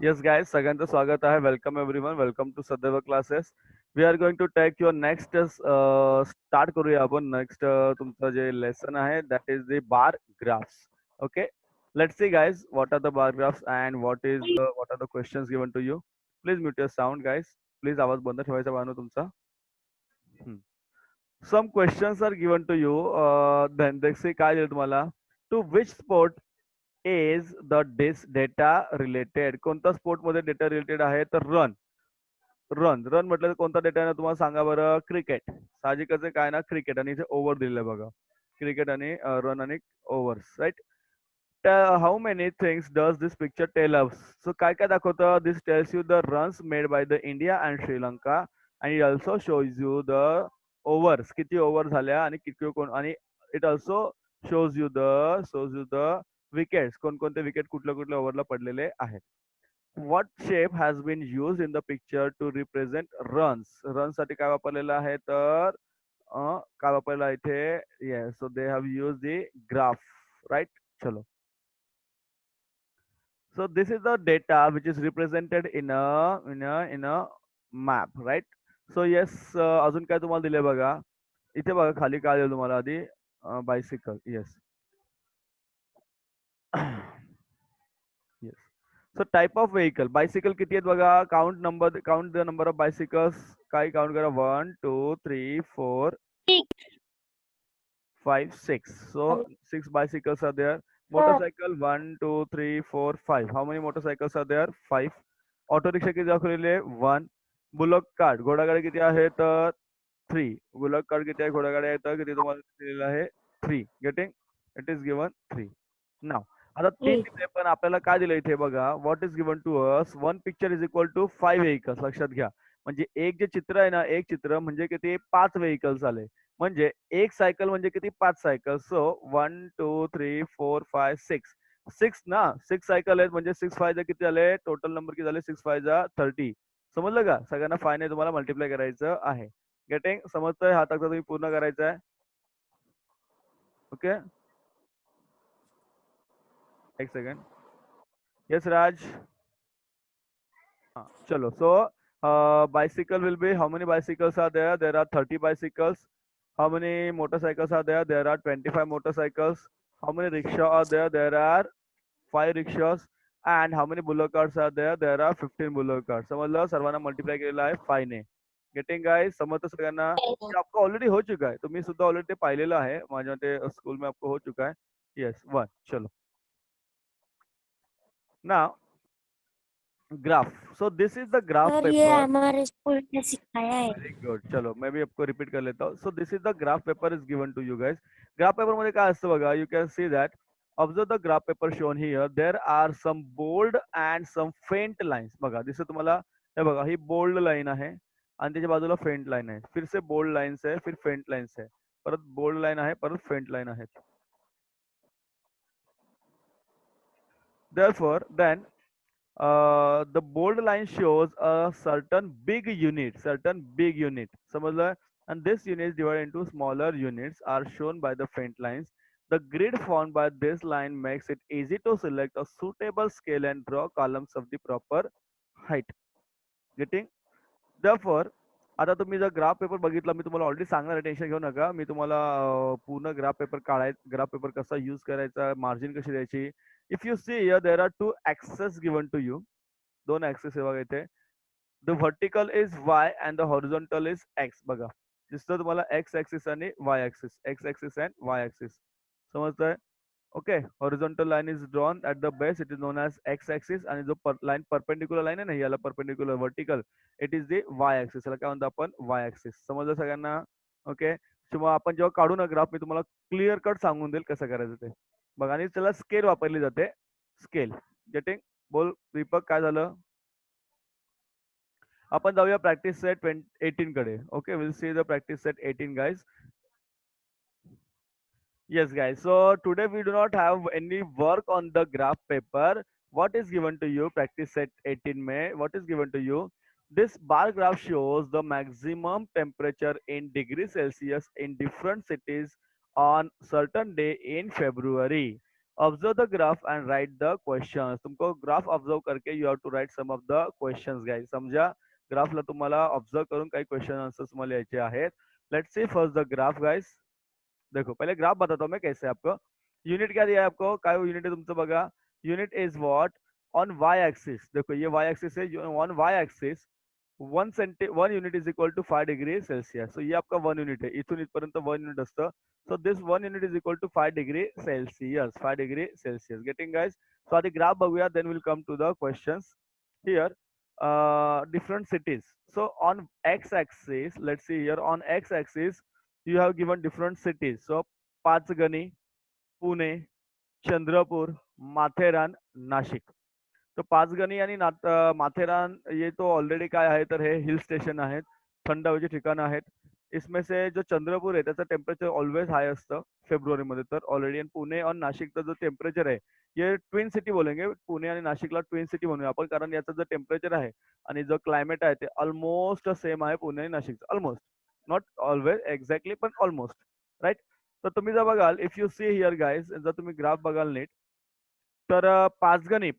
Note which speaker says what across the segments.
Speaker 1: Yes, guys, सगळ्यांचं स्वागत आहे. Welcome everyone. Welcome to Sadeva classes. We are going to take your next start करूया आपण next तुमचं जे lesson आहे that is the bar graphs. Okay. Let's see, guys, what are the bar graphs and what are the questions given to you. Please mute your sound, guys. Please आवाज बंद ठेवायचा बानो तुमचा. Hmm. Some questions are given to you. Then they say काय दिलं तुम्हाला? To which sport is the this data related? कोणत्या sport मध्ये data related आहे? तर रन म्हटलं तर कोणता डेटा आहे ना तुम्हाला सांगा बरं. क्रिकेट. साहजिकच आहे काय ना क्रिकेट आणि इथे ओव्हर दिलेलं बघा. क्रिकेट आणि रन आणि overs right. How many things does this picture tell us? So काय काय दाखवतं? This tells you the runs made by the India and Sri Lanka आणि it also shows you the overs, किती ओव्हर झाल्या आणि किती कोण, आणि it also shows you the wickets, कोणकोणते विकेट कुठल्या कुठल्या ओव्हरला पडलेले आहेत. What shape has been use in the picture to represent runs? Run साठी काय वापरलेलं आहे तर काय वापरलेलं आहे इथे? Yes, so they have use the graph, right. चलो. So this is the data which is represented in a map, right? So yes, अजून काय तुम्हाला दिले बघा. इथे बघा खाली काय दिलं तुम्हाला आधी? Bicycle. Yes. Yes. So type of vehicle. Bicycle किती आहेत बघा? Count the number of bicycles. काय काउंट करा? 1, 2, 3, 4, 5, 6. So 6 bicycles are there. Motorcycle 1, 2, 3, 4, 5. How many motorcycles are there? 5. Auto rickshaw किती दाखवलेले? 1. बुलक कार्ट घोडागाडी किती आहे तर 3. बुलक कार्ट किती आहे? घोडागाडी आहे तर किती तुम्हाला दिलेलं आहे? 3. Getting? It is given 3. Now आता 3 दिले पण आपल्याला काय दिलं इथे बघा. What is given to us? 1 picture is equal to 5 vehicles. लक्षात घ्या. म्हणजे एक जे चित्र आहे ना, एक चित्र म्हणजे किती? 5 व्हेकल्स आले. म्हणजे एक सायकल म्हणजे किती? 5 सायकल. सो 1, 2, 3, 4, 5, 6. 6 ना, 6 सायकल आहेत म्हणजे 6 फाय किती झाले? टोटल नंबर किती झाले? 6 फाय 30. समजलं का? सगळ्यांना 5 ने तुम्हाला मल्टिप्लाय करायचं आहे. गेटिंग? समजतंय? हा तक्ता तुम्ही पूर्ण करायचा आहे. ओके, एक second. Yes Raj. Chalo. So, bicycle will be, how many bicycles are there? There are 30 bicycles. How many motorcycles are there? There are 25 motorcycles. How many rickshaw are there? There are 5 rickshaws. And how many bullock carts are there? There are 15 bullock carts. समझ सर्वांना multiply केलेला आहे 5 ने. Getting guys? समजतं सगळ्यांना? ये आपको already हो चुका है. तुम्ही सुद्धा ऑलरेडी ते पाहिलेलं आहे. माझ्या ते स्कूल में आपको हो चुका है. येस, 1. चलो. Now, graph. So this is the graph
Speaker 2: sir ये
Speaker 1: paper.
Speaker 2: हमारे स्कूल में सिखाया है।
Speaker 1: Very good. चलो मैं भी आपको रिपीट कर लेता हूँ. So this is the graph paper is given to you guys. Graph paper मध्ये काय असतं बघा. You can see that. Observe the graph paper shown here. There are some bold and some faint lines. बघा दिसतं तुम्हाला. हे बघा ही bold line आहे आणि त्याच्या बाजूला फेंट लाईन आहे. फिर से बोल्ड लाईन्स आहे, फिर फेंट लाईन्स आहे, परत बोल्ड लाईन आहे, परत फेंट लाईन आहेत. Therefore, then the bold line shows a certain big unit. समजलं? And this unit is divided into smaller units are shown by the faint lines. The grid formed by this line makes it easy to select a suitable scale and draw columns of the proper height. Getting? Therefore, आता तुम्ही जर graph paper बघितला, मी तुम्हाला already सांगणार आहे, tension घेऊ नका. मी तुम्हाला पूर्ण ग्राफ पेपर कसा यूज करायचा, मार्जिन कशी द्यायची. If you see here there are 2 axes given to you. 2 axes आहे बघा इथे. The vertical is Y and the horizontal is X. बघा दिसतं तुम्हाला एक्स ऍक्सिस आणि Y axis. X axis and Y axis. समजतंय? Okay. Horizontal line is drawn at the base. It is known as X axis. आणि जो line perpendicular line आहे ना, याला perpendicular vertical, it is the Y axis. याला काय म्हणतो आपण? वाय ऍक्सिस. समजलं सगळ्यांना? ओके. किंवा आपण जेव्हा काढू ना ग्राफ, मी तुम्हाला क्लिअर कट सांगून देईल कसं करायचं ते. बघा आणि त्याला स्केल वापरली जाते. स्केल. गेटिंग? बोल दीपक, काय झालं? आपण जाऊया प्रॅक्टिस सेट 18 कडे. Okay, will see the practice set 18 guys. Yes guys, so today we do not have any work on the graph paper. What is given to you? Practice set 18 May. What is given to you? This bar graph shows the maximum temperature in degrees Celsius in different cities on certain day in February. Observe the graph and write the question. तुमको graph observe करके you have to write some of the questions guys. समझा. ग्राफला तुम्हाला observe करून काही question answers तुम्हाला लिहायचे आहेत. Let's see first the graph guys. देखो पहले ग्राफ बताता हूँ मैं कैसे आपको. यूनिट क्या दिया है आपको, काय यूनिट है तुमचं बघा. Unit is what. On Y axis. देखो ये वाई एक्सिस है. On Y axis 1 unit is equal to 5 degree Celsius. So ये आपका 1 युनिट आहे. इथून इथपर्यंत 1 युनिट असतं. So this 1 unit is equal to 5 degree Celsius. 5 degree Celsius. Getting guys. So आधी ग्राफ बघूया, then will come to the questions. Here different cities. So on x-axis, let's see here, on x-axis you have given different cities. So Panchgani, Pune, Chandrapur, Matheran, Nashik. तो पाचगणी आणि माथेरान ये तो already काय आहे तर हे hill station आहेत, थंड हवेची ठिकाणं आहेत. इसमें से जो चंद्रपूर आहे त्याचं टेम्परेचर ऑलवेज हाय असतं फेब्रुवारीमध्ये तर ऑलरेडी. आणि पुणे आणि नाशिकचं जो टेम्परेचर आहे, ये ट्विन सिटी बोलेंगे. पुणे आणि नाशिकला ट्विन सिटी म्हणूया आपण, कारण याचं जो टेम्परेचर आहे आणि जो क्लायमेट आहे ते ऑलमोस्ट सेम आहे पुणे आणि नाशिकचं. ऑलमोस्ट, नॉट ऑलवेज एक्झॅक्टली, पण ऑलमोस्ट, राईट. तर तुम्ही जर बघाल, if you see here guys, जर तुम्ही ग्राफ बघाल नीट, तर पाचगनी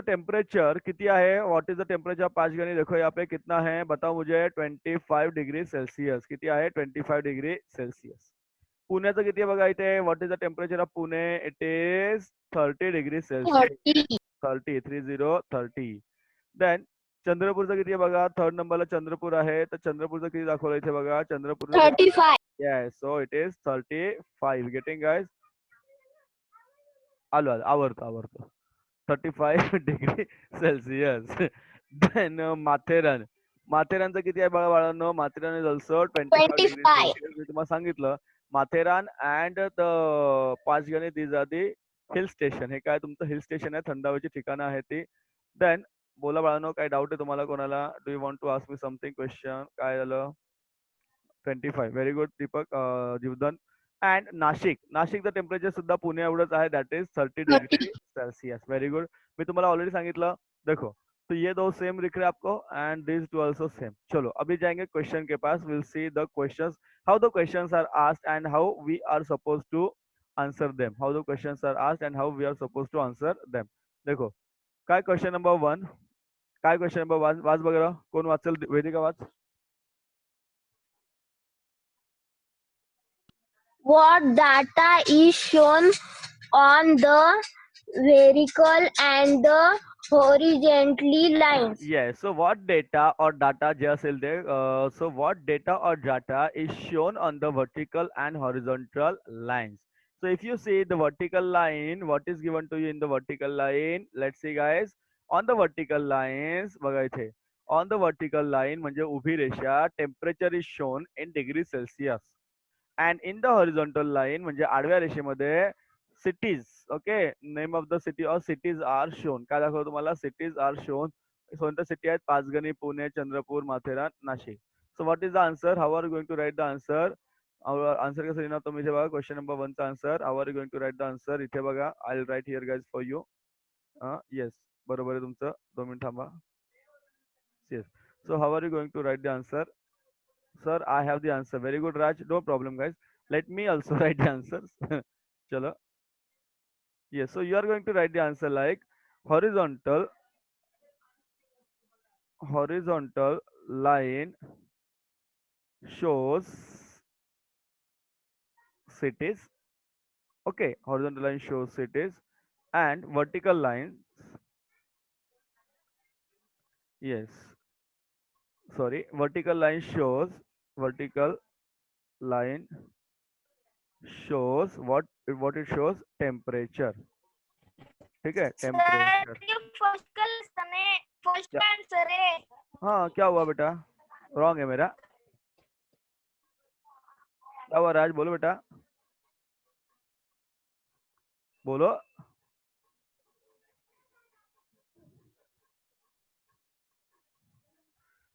Speaker 1: टेम्परेचर किती आहे. What is the temperature of Panchgani. देखो यहाँ पे कितना है, बताओ मुझे. 25 डिग्री सेल्सियस. किती आहे, 25 डिग्री सेल्सियस. पुण्याचं किती आहे बघा इथे. What is the temperature of Pune. It is 30 degree Celsius.
Speaker 2: 30.
Speaker 1: 30. Then चंद्रपूरचं किती आहे बघा. थर्ड नंबरला चंद्रपूर आहे. तर चंद्रपूरचं किती दाखवलं इथे बघा. चंद्रपूरचं
Speaker 2: 35.
Speaker 1: Yes. So it is 35. Getting guys. आलो आवडतो 35 डिग्री सेल्सियस. देन माथेरानचं किती आहे बघा बाळांनो. Matheran is also 25 degree
Speaker 2: 25.
Speaker 1: Celsius. मी तुम्हाला सांगितलं Matheran and the Panchgani these are the hill station. हे काय तुमचं हिल स्टेशन आहे, थंड हवेची ठिकाणं आहे ती. देन बोला बाळांनो, काय डाऊट आहे तुम्हाला कोणाला. Do you want to ask me something question. काय झालं. 25. Very good Deepak Jeevdan. And नाशिकचं टेम्परेचर सुद्धा पुणे एवढंच आहे. That is 30 degree
Speaker 2: 30.
Speaker 1: Celsius. Very good. मी तुम्हाला ऑलरेडी सांगितलं. देखो तो ये दो सेम दिख रहे हैं आपको and this too also same. चलो अभी जाएंगे क्वेश्चन के पास. Will see the questions, how the questions are asked and how we are suppose to answer them. How the questions are asked and how we are suppose to answer them. देखो काय question number 1. काय question number 1 watch बघा. कोण वाचेल. वेदिका watch.
Speaker 2: What data is shown on the vertical and the horizontally lines?
Speaker 1: Yes. So what data or data जे असेल ते. So what data or data is shown on the vertical and horizontal lines. So if you see the vertical line, what is given to you in the vertical line? Let's see guys. On the vertical lines बघा इथे. On the vertical line म्हणजे उभी रेषा. Temperature is shown in degree Celsius. And in the horizontal line म्हणजे आडव्या रेषेमध्ये cities. Okay. Name of the city or cities are shown. काय दाखवतो तुम्हाला. Cities are shown. कोणत्या सिटी आहेत. Panchgani, Pune, Chandrapur, Matheran, Nashik. So what is the answer. How are going to write the answer. Answer कसं लिहिणार तुम्ही इथे बघा. क्वेश्चन नंबर 1चा answer. How are going to write the answer. इथे बघा. I will right here guys for you. Yes बरोबर आहे तुमचं. 2 मिनिट थांबा. Yes. So how are you going to write the answer. Sir, I have the answer. Very good, Raj. No problem, guys. Let me also write the answers. Chalo. Yes, so you are going to write the answer like horizontal line shows cities. Okay, horizontal line shows cities and vertical line. Yes, sorry, vertical line shows what it shows. Temperature. ठीक है. Temperature.
Speaker 2: First answer है.
Speaker 1: हाँ क्या हुआ बेटा. Wrong है मेरा. क्या हुआ राज. बोलो बेटा. बोलो.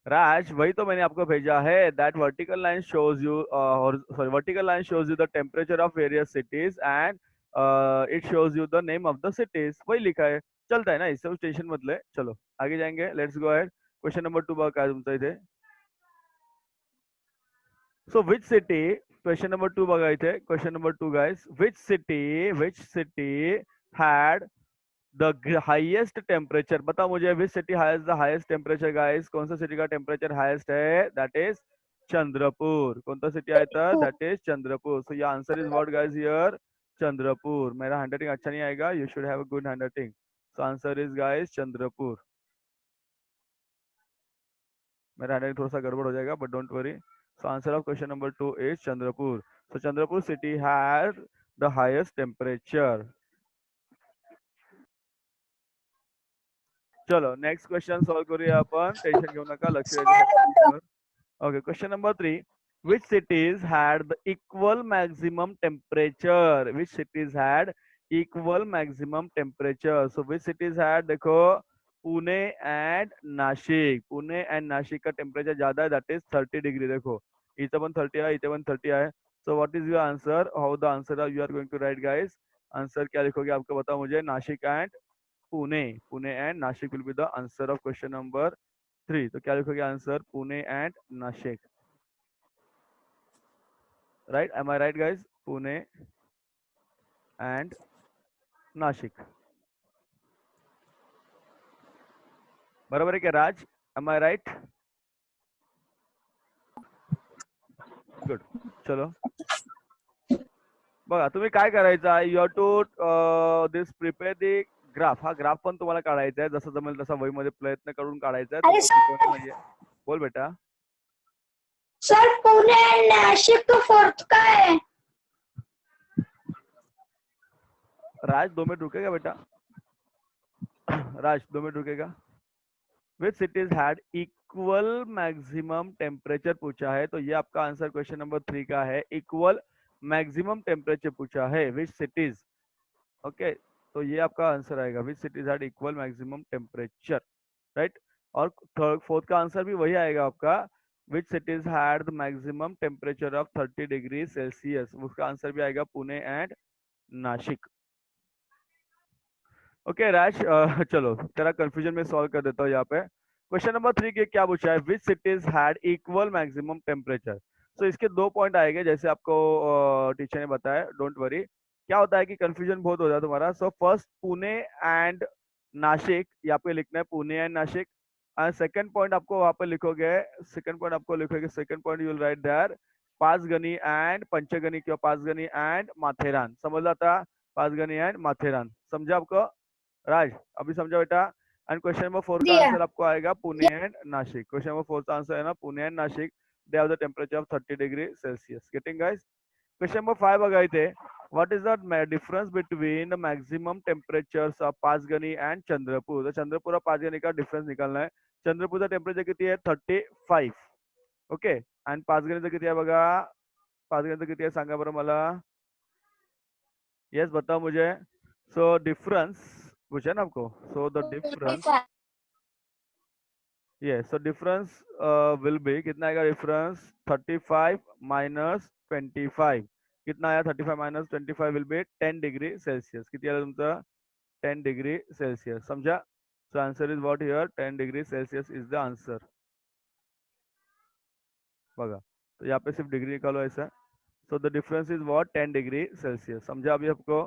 Speaker 1: राज वही तो मैंने आपको भेजा है. That vertical line shows you sorry vertical line shows you the temperature of various cities and it shows you the name of the cities. वही लिखा है. चलता है ना इस सब स्टेशन मधले. चलो आगे जाएंगे. Let's go ahead. Question number 2 बघा काय तुमचं इथे. सो विच सिटी. क्वेश्चन नंबर 2 बघा इथे. Question number 2 guys. Which city had the highest temperature? बताओ मुझे, which city has the highest temperature guys? कौन सा सिटी का टेम्परेचर हाईएस्ट है? That is Chandrapur. कौन सा सिटी आया था? That is Chandrapur. So your answer is what guys here? Chandrapur. मेरा हैंडराइटिंग अच्छा नहीं आएगा, you should have a good handwriting. So answer is guys Chandrapur. मेरा हैंडराइटिंग थोड़ा सा गड़बड़ हो जाएगा, but don't worry. So answer of question number 2 is Chandrapur. So Chandrapur city had the highest temperature. चलो नेक्स्ट क्वेश्चन सॉल्व करूया आपण. टेन्शन घेऊ नका, लक्ष द्यायचं फक्त स्क्रीनवर. Okay, question number 3. Which cities had the equal maximum temperature? Which cities had equal maximum temperature? So which cities had? देखो, पुणे and नाशिक. पुणे and नाशिक का टेम्परेचर ज्यादा है, that is 30 डिग्री. देखो इथे पण 30 आहे, इथे पण 30 आहे. So what is your answer? How the answer you are going to write guys? Answer क्या लिखोगे आपको बताओ मुझे. Nashik and Pune. Pune and Nashik will be the answer of question number 3. तो क्या लिखोगे answer? Pune and Nashik. Right, am I right guys? Pune and Nashik. बरोबर आहे का Raj? Am I right? Good. चलो बघा, तुम्ही काय करायचं आहे, you have to this prepare the graph. हा ग्राफ पण तुम्हाला काढायचा आहे, जसं जमेल तसा वहीमध्ये प्रयत्न करून काढायचा आहे.
Speaker 2: अरे
Speaker 1: तुम्हाला नाहीये. बोल बेटा.
Speaker 2: सर पुणे आणि नाशिक तो फोर्थ का है?
Speaker 1: राज 2 मिनट रुकेगा बेटा. राज 2 मिनट रुकेगा. विच cities had equal maximum temperature पूछा है, तो ये आपका आंसर क्वेश्चन नंबर 3 का है. इक्वल मैक्सिमम टेम्परेचर पूछा है, विच सिटीज. ओके, तो ये आपका आंसर आएगा, विच cities had equal maximum temperature. Right. और थर्ड फोर्थ का आंसर भी वही आएगा आपका, विच cities had the maximum temperature of 30 degree Celsius. उसका आंसर भी आएगा पुणे एंड नाशिक. ओके राज, चलो तेरा कंफ्यूजन में सॉल्व कर देता हूँ यहाँ पे. क्वेश्चन नंबर 3 के क्या पूछा है? Which cities had equal maximum temperature. So इसके 2 पॉइंट आएंगे, जैसे आपको टीचर ने बताया. Don't worry. क्या होता है कि कंफ्यूजन बहुत हो जाता है तुम्हारा. So first Pune and Nashik, यहाँ पे लिखना है Pune and Nashik. And second point आपको वहां पे लिखोगे, second point you will write there Panchgani and Panchgani किंवा पाचगणी एंड माथेरान. समजला आता? पाचगणी एंड माथेरान समझा आपको? राज अभी समझा बेटा. एंड क्वेश्चन नंबर 4 का आंसर आपको आएगा Pune and Nashik. Question number 4 का आंसर है ना Pune and Nashik. They have the temperature of 30 degree Celsius. Getting guys? Question number 5 बघा इथे. What is the difference between the maximum temperatures of Panchgani and Chandrapur. तो चंद्रपुर और पाचगणी का डिफरेंस निकालना है. चंद्रपुरचा टेम्परेचर किती आहे? 35. ओके. एंड पाचगणीचं किती आहे बघा. पाचगणीचं किती आहे सांगा बरं मला. यस बताओ मुझे. सो डिफरेंस पूछा ना आपको. सो द डिफरेंस, ये सो डिफरेंस विल बी, कितना आएगा डिफरेंस? 35 माइनस 25. कितना आया? 35 minus 25 will be 10 degree Celsius. किती आलं तुमचं? 10 डिग्री सेल्सियस. समझा? So answer is what here? 10 degree Celsius is the answer. बघा, तो यहाँ पे सिर्फ डिग्री निकालो ऐसा. So the difference is what? 10 degree Celsius. समझा अभी आपको?